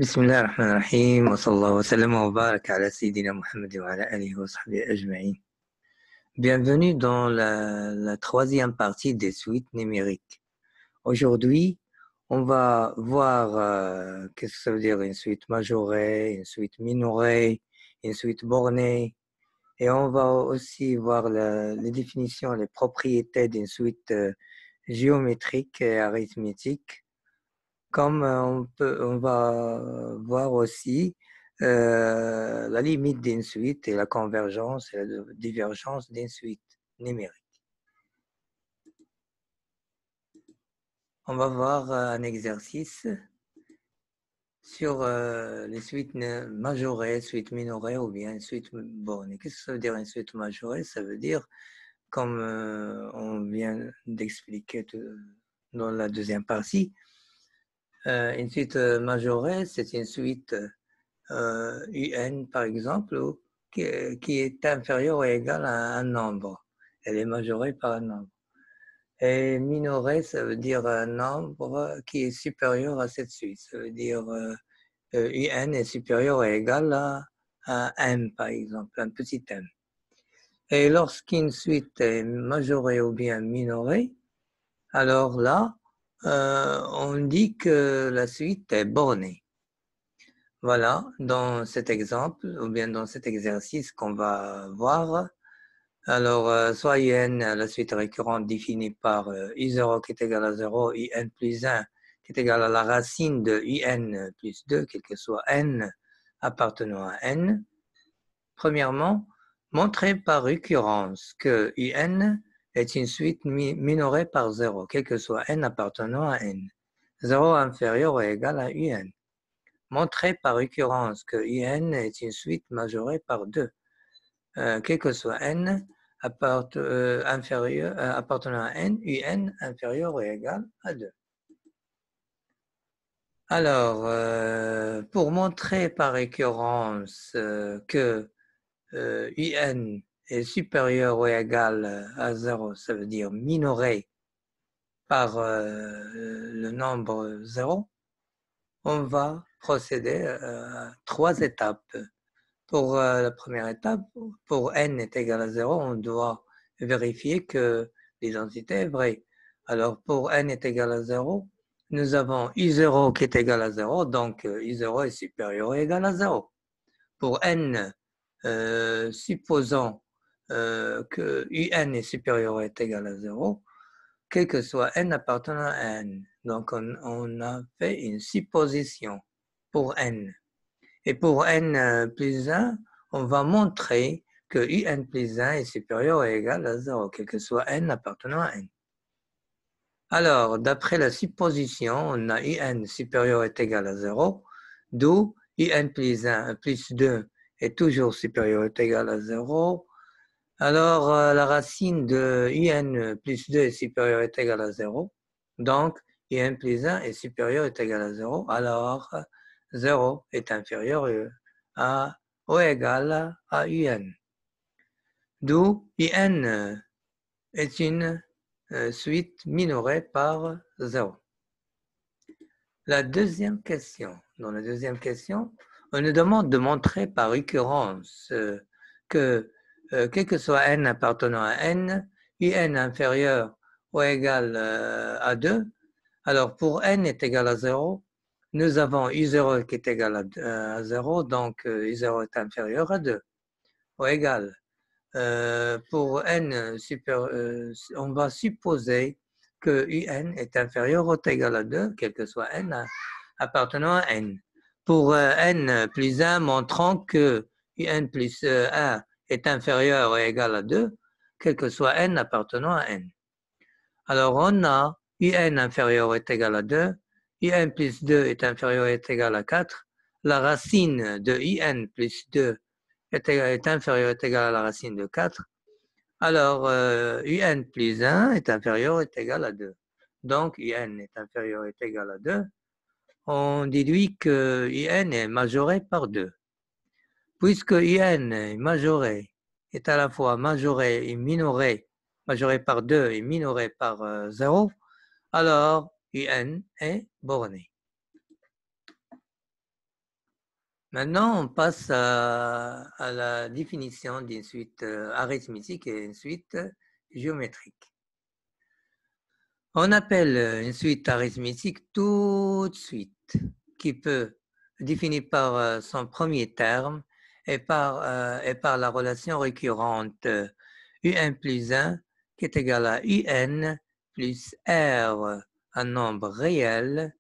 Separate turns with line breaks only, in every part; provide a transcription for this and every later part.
بسم الله الرحمن الرحيم وصلى الله وسلم وبارك على سيدنا محمد وعلى آله وصحبه أجمعين. Bienvenue dans la troisième partie des suites numériques. Aujourd'hui, on va voir qu'est-ce que ça veut dire une suite majorée, une suite minorée, une suite bornée. Et on va aussi voir les définitions, les propriétés d'une suite géométrique et arithmétique. Comme on va voir aussi la limite d'une suite et la convergence et la divergence d'une suite numérique. On va voir un exercice sur les suites majorées, suites minorées ou bien une suite bornée. Qu'est-ce que ça veut dire une suite majorée? Ça veut dire, comme on vient d'expliquer dans la deuxième partie, une suite majorée, c'est une suite UN, par exemple, qui est inférieure ou égale à un nombre. Elle est majorée par un nombre. Et minorée, ça veut dire un nombre qui est supérieur à cette suite. Ça veut dire UN est supérieur ou égal à M, par exemple, un petit M. Et lorsqu'une suite est majorée ou bien minorée, alors là, on dit que la suite est bornée. Voilà, dans cet exemple, ou bien dans cet exercice qu'on va voir, alors soit UN, la suite récurrente définie par I0 qui est égal à 0, IN plus 1 qui est égal à la racine de IN plus 2, quel que soit N appartenant à N. Premièrement, montrer par récurrence que UN est une suite minorée par 0, quel que soit N appartenant à N. 0 inférieur ou égal à UN. Montrer par récurrence que UN est une suite majorée par 2, quel que soit N appartenant à N, UN inférieur ou égal à 2. Alors, pour montrer par récurrence que UN est supérieur ou égal à 0, ça veut dire minoré par le nombre 0, on va procéder à 3 étapes. Pour la première étape, pour n est égal à 0, on doit vérifier que l'identité est vraie. Alors, pour n est égal à 0, nous avons I0 qui est égal à 0, donc I0 est supérieur ou égal à 0. Pour n, supposons que UN est supérieur ou est égal à 0, quel que soit n appartenant à n. Donc, on a fait une supposition pour n. Et pour n plus 1, on va montrer que UN plus 1 est supérieur ou égal à 0, quel que soit n appartenant à n. Alors, d'après la supposition, on a UN supérieur est égal à 0, d'où UN plus 1 plus 2 est toujours supérieur est égal à 0. Alors, la racine de UN plus 2 est supérieur est égal à 0. Donc, UN plus 1 est supérieur est égal à 0. Alors, 0 est inférieur à ou égal à UN. D'où UN est une suite minorée par 0. La deuxième question. Dans la deuxième question, on nous demande de montrer par récurrence que quel que soit n appartenant à n, UN inférieur ou égal à 2, alors pour n est égal à 0, nous avons I0 qui est égal à 0, donc I0 est inférieur à 2, ou égal. Pour n, on va supposer que UN est inférieur ou égal à 2, quel que soit n appartenant à n. Pour n plus 1, montrons que UN plus 1 est inférieur ou égal à 2, quel que soit n appartenant à n. Alors, on a UN inférieur est égal à 2, UN plus 2 est inférieur est égal à 4, la racine de UN plus 2 est inférieur est égal à la racine de 4. Alors, UN plus 1 est inférieur est égal à 2. Donc, UN est inférieur est égal à 2. On déduit que UN est majoré par 2. Puisque UN est majoré, est à la fois majoré et minoré, majoré par 2 et minoré par 0, alors UN est borné. Maintenant, on passe à la définition d'une suite arithmétique et une suite géométrique. On appelle une suite arithmétique toute suite qui peut définie par son premier terme et par la relation récurrente un plus 1 qui est égal à un plus r, un nombre réel,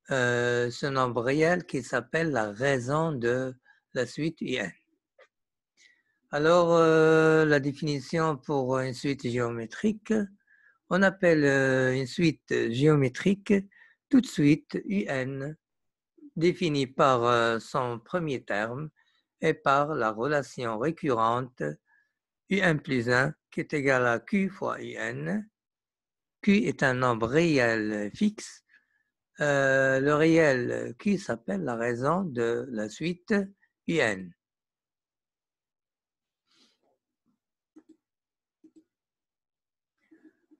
ce nombre réel qui s'appelle la raison de la suite un. Alors, la définition pour une suite géométrique, on appelle une suite géométrique toute suite un définie par son premier terme et par la relation récurrente un plus 1 qui est égal à q fois un. Q est un nombre réel fixe. Le réel Q s'appelle la raison de la suite un.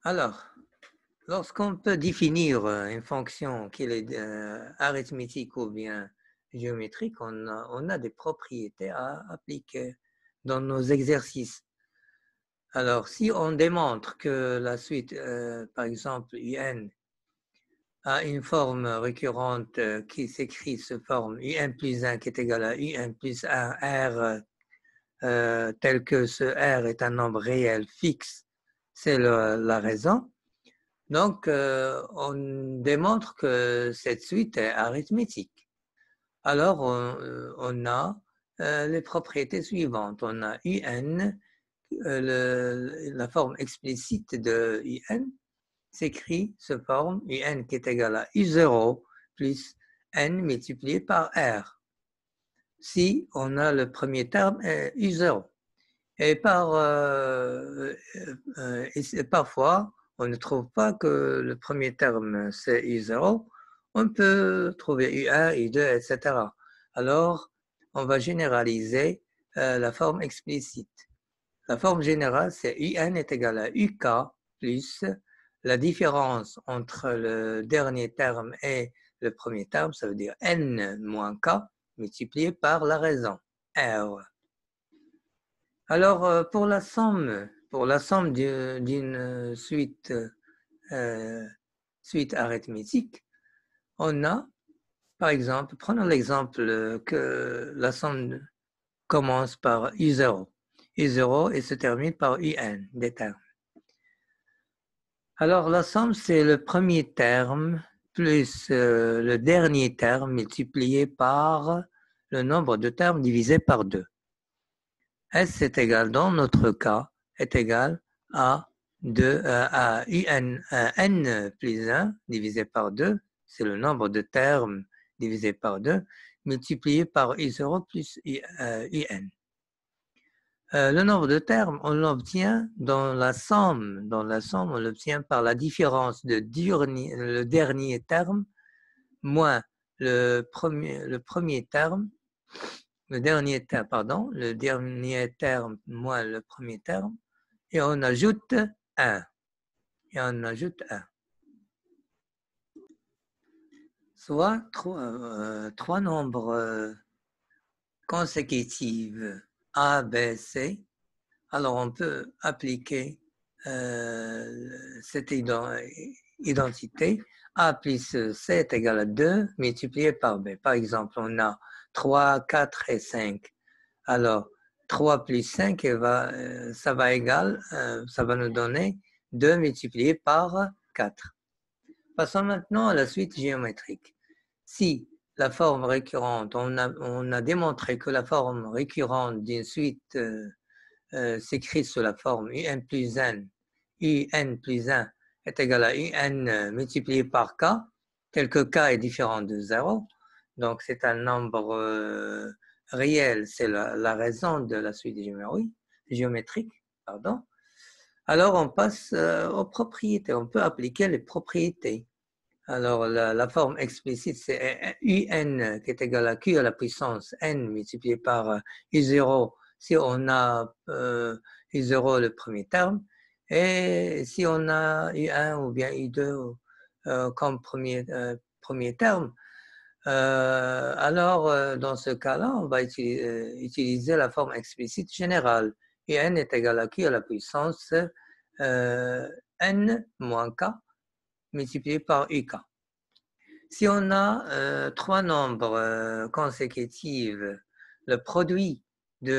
Alors, lorsqu'on peut définir une fonction qui est arithmétique ou bien géométrique, on a des propriétés à appliquer dans nos exercices. Alors, si on démontre que la suite, par exemple, un a une forme récurrente qui s'écrit sous forme un plus 1 qui est égal à un plus 1 r, tel que ce r est un nombre réel fixe, c'est la raison. Donc, on démontre que cette suite est arithmétique. Alors, on a les propriétés suivantes. On a un, la forme explicite de un s'écrit sous forme un qui est égal à u0 plus n multiplié par r. Si on a le premier terme u0. Et parfois, on ne trouve pas que le premier terme c'est u0, on peut trouver u1, u2, etc. Alors, on va généraliser la forme explicite. La forme générale, c'est un est égal à uk plus la différence entre le dernier terme et le premier terme, ça veut dire n moins k, multiplié par la raison, r. Alors, pour la somme d'une suite arithmétique, on a, par exemple, prenons l'exemple que la somme commence par u0. u0 et se termine par un des termes. Alors, la somme, c'est le premier terme plus le dernier terme multiplié par le nombre de termes divisé par 2. S est égal, dans notre cas, est égal à n plus 1 divisé par 2, c'est le nombre de termes divisé par 2, multiplié par u0 plus un. Le nombre de termes, on l'obtient dans la somme. Dans la somme, on l'obtient par la différence de le dernier terme moins le premier terme, le dernier terme moins le premier terme, et on ajoute 1. Soit trois nombres consécutifs A, B, C. Alors, on peut appliquer cette identité. A plus C est égal à 2 multiplié par B. Par exemple, on a 3, 4 et 5. Alors, 3 plus 5, ça va nous donner 2 multiplié par 4. Passons maintenant à la suite géométrique. Si la forme récurrente, on a démontré que la forme récurrente d'une suite s'écrit sous la forme un plus 1 est égal à un multiplié par k, tel que k est différent de 0. Donc, c'est un nombre réel, c'est la raison de la suite géométrique. Alors, on passe aux propriétés. On peut appliquer les propriétés. Alors, la forme explicite, c'est un qui est égal à q à la puissance n multiplié par u0 si on a u0 le premier terme, et si on a u1 ou bien u2 comme premier terme, Dans ce cas-là, on va utiliser la forme explicite générale. Un est égal à Q à la puissance n moins K multiplié par UK. Si on a trois nombres consécutifs, le produit du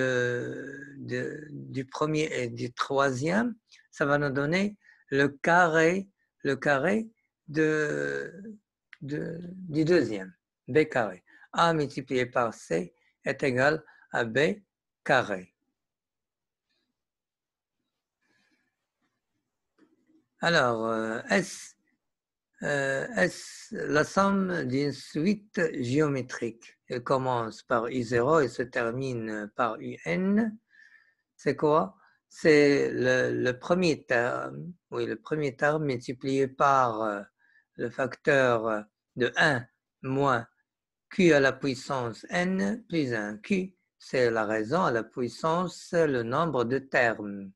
premier et du troisième, ça va nous donner le carré du deuxième, B carré. A multiplié par C est égal à B carré. Alors, S, la somme d'une suite géométrique. Elle commence par U0 et se termine par UN. C'est quoi? C'est le premier terme, oui, le premier terme multiplié par le facteur de 1 moins Q à la puissance N plus 1. Q, c'est la raison à la puissance, le nombre de termes.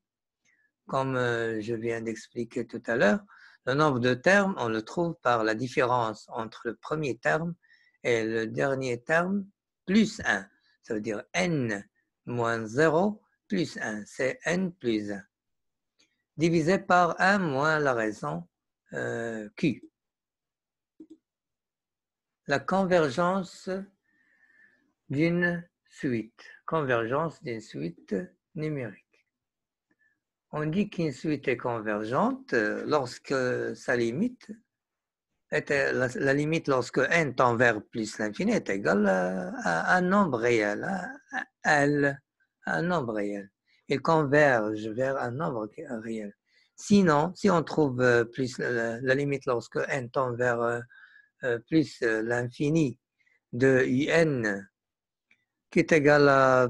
Comme je viens d'expliquer tout à l'heure, le nombre de termes, on le trouve par la différence entre le premier terme et le dernier terme plus 1. Ça veut dire n moins 0 plus 1, c'est n plus 1. Divisé par 1 moins la raison q. La convergence d'une suite. Convergence d'une suite numérique. On dit qu'une suite est convergente lorsque sa limite, la limite lorsque n tend vers plus l'infini est égale à un nombre réel, à L, un nombre réel. Il converge vers un nombre réel. Sinon, si on trouve plus la limite lorsque n tend vers plus l'infini de un qui est égal à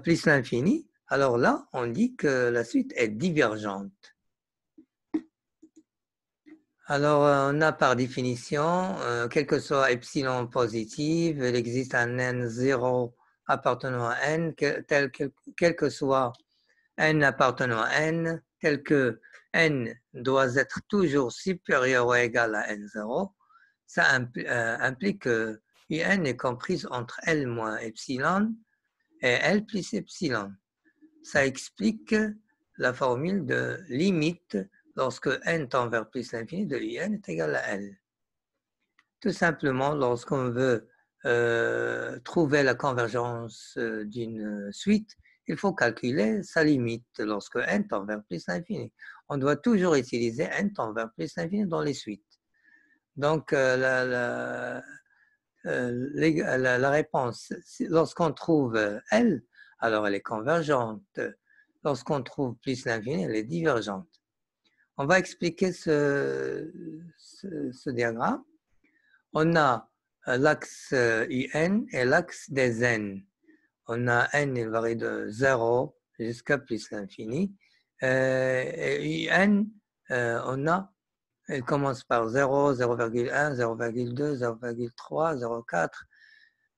plus l'infini, alors là, on dit que la suite est divergente. Alors, on a par définition, quel que soit epsilon positif, il existe un n0 appartenant à n, quel que soit n appartenant à n, tel que n doit être toujours supérieur ou égal à n0. Ça implique que un est comprise entre L moins epsilon et L plus epsilon. Ça explique la formule de limite lorsque n tend vers plus l'infini de un est égal à L. Tout simplement, lorsqu'on veut trouver la convergence d'une suite, il faut calculer sa limite lorsque n tend vers plus l'infini. On doit toujours utiliser n tend vers plus l'infini dans les suites. Donc, la réponse, lorsqu'on trouve L, alors elle est convergente. Lorsqu'on trouve plus l'infini, elle est divergente. On va expliquer ce diagramme. On a l'axe UN et l'axe des n. On a n, il varie de 0 jusqu'à plus l'infini. Et UN, elle commence par 0, 0,1, 0,2, 0,3, 0,4.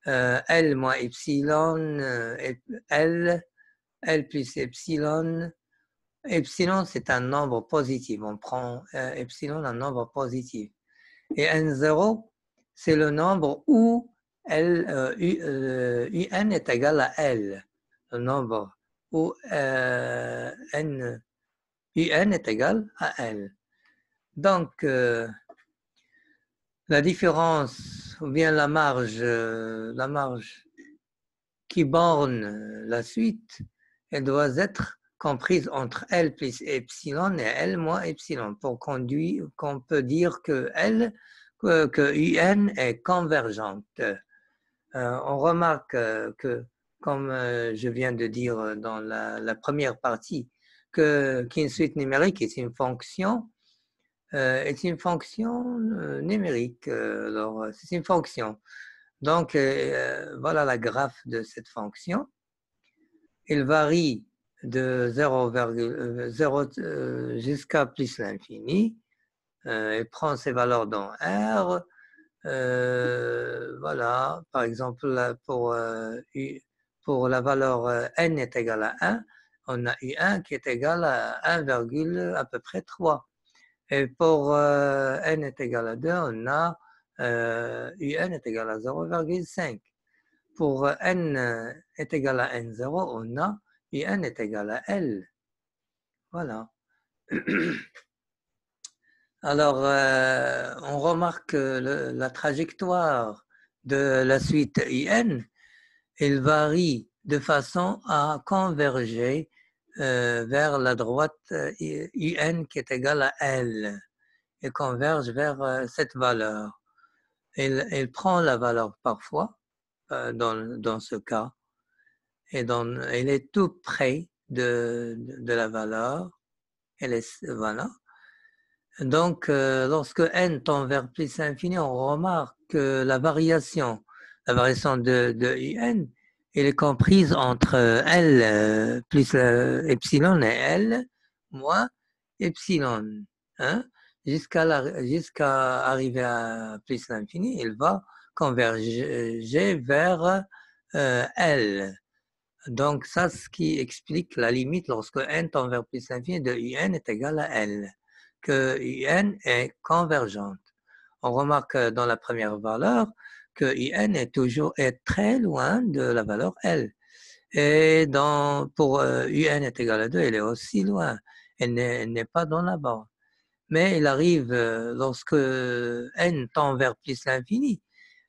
L moins epsilon, L plus epsilon. Epsilon, c'est un nombre positif. On prend epsilon, un nombre positif. Et N0, c'est le nombre où UN est égal à L. Le nombre où UN est égal à L. Donc, la différence, ou bien la marge qui borne la suite, elle doit être comprise entre L plus epsilon et L moins epsilon pour qu'on peut dire que UN est convergente. On remarque que, comme je viens de dire dans la première partie, qu'une suite numérique est une fonction numérique. Alors, c'est une fonction. Donc, voilà la graphe de cette fonction. Il varie de 0 jusqu'à plus l'infini. Il prend ses valeurs dans R. Voilà, par exemple, pour la valeur n est égale à 1, on a U1 qui est égal à 1, à peu près 3. Et pour n est égal à 2, on a UN est égal à 0,5. Pour n est égal à n0, on a UN est égal à L. Voilà. Alors, on remarque que la trajectoire de la suite IN, elle varie de façon à converger vers la droite UN qui est égale à L. Elle converge vers cette valeur. Elle prend la valeur parfois, dans ce cas, et elle est tout près de la valeur. Voilà. Donc, lorsque n tend vers plus l'infini, on remarque que la variation de un, elle est comprise entre L plus epsilon et L moins epsilon. Hein? Jusqu'à arriver à plus l'infini, elle va converger vers L. Donc, ça, ce qui explique la limite lorsque n tend vers plus l'infini de un est égal à L, que UN est convergente. On remarque dans la première valeur que UN est très loin de la valeur L. Et pour UN est égal à 2, elle est aussi loin. Elle n'est pas dans la borne. Mais il arrive lorsque n tend vers plus l'infini,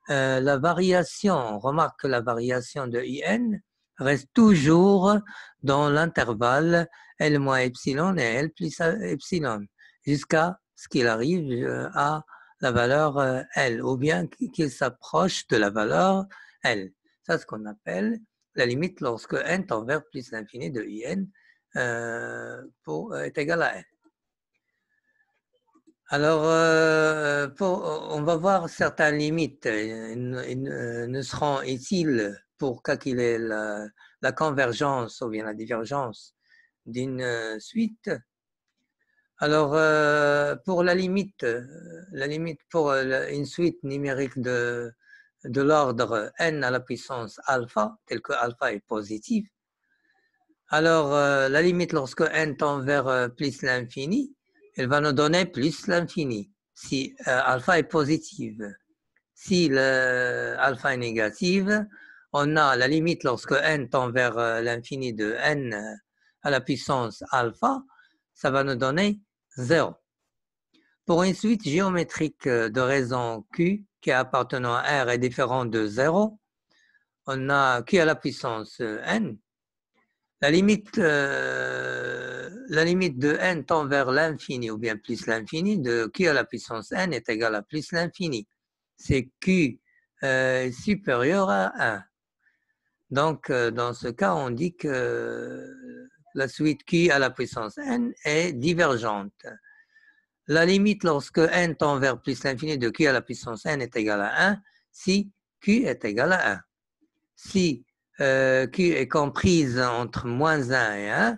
la variation, on remarque que la variation de UN reste toujours dans l'intervalle L moins epsilon et L plus epsilon, jusqu'à ce qu'il arrive à la valeur L, ou bien qu'il s'approche de la valeur L. C'est ce qu'on appelle la limite lorsque n tend vers plus l'infini de IN est égal à L. Alors, on va voir certaines limites. Ne seront utiles pour calculer la convergence ou bien la divergence d'une suite. Alors, pour la limite pour une suite numérique de l'ordre n à la puissance alpha, tel que alpha est positif, alors la limite lorsque n tend vers plus l'infini, elle va nous donner plus l'infini si alpha est positive. Si alpha est négative, on a la limite lorsque n tend vers l'infini de n à la puissance alpha, ça va nous donner 0. Pour une suite géométrique de raison Q qui appartenant à R est différente de 0, on a Q à la puissance n. La limite de n tend vers l'infini ou bien plus l'infini de q à la puissance n est égale à plus l'infini. C'est q supérieur à 1. Donc, dans ce cas, on dit que la suite q à la puissance n est divergente. La limite lorsque n tend vers plus l'infini de q à la puissance n est égale à 1 si q est égal à 1. Si Q est comprise entre moins 1 et 1,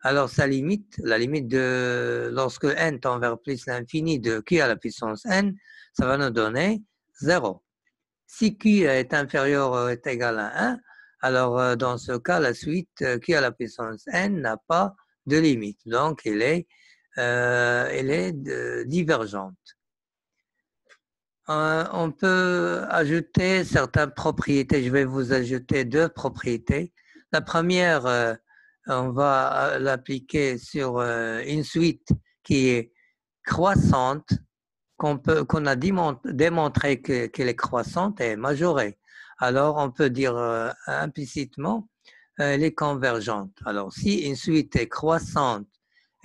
alors la limite de lorsque n tend vers plus l'infini de Q à la puissance n, ça va nous donner 0. Si Q est inférieur ou est égal à 1, alors dans ce cas, la suite Q à la puissance n n'a pas de limite. Donc, elle est divergente. On peut ajouter certaines propriétés. Je vais vous ajouter 2 propriétés. La première, on va l'appliquer sur une suite qui est croissante, qu'on a démontré qu'elle est croissante et majorée. Alors, on peut dire implicitement, elle est convergente. Alors, si une suite est croissante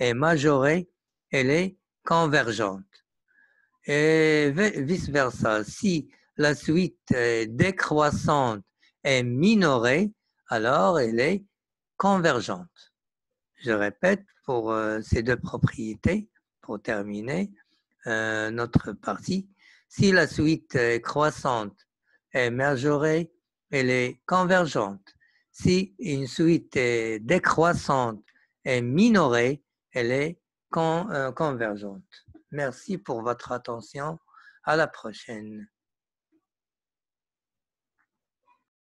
et majorée, elle est convergente. Et vice-versa, si la suite est décroissante et minorée, alors elle est convergente. Je répète pour ces 2 propriétés, pour terminer notre partie. Si la suite est croissante et majorée, elle est convergente. Si une suite est décroissante et minorée, elle est convergente. Merci pour votre attention. À la prochaine.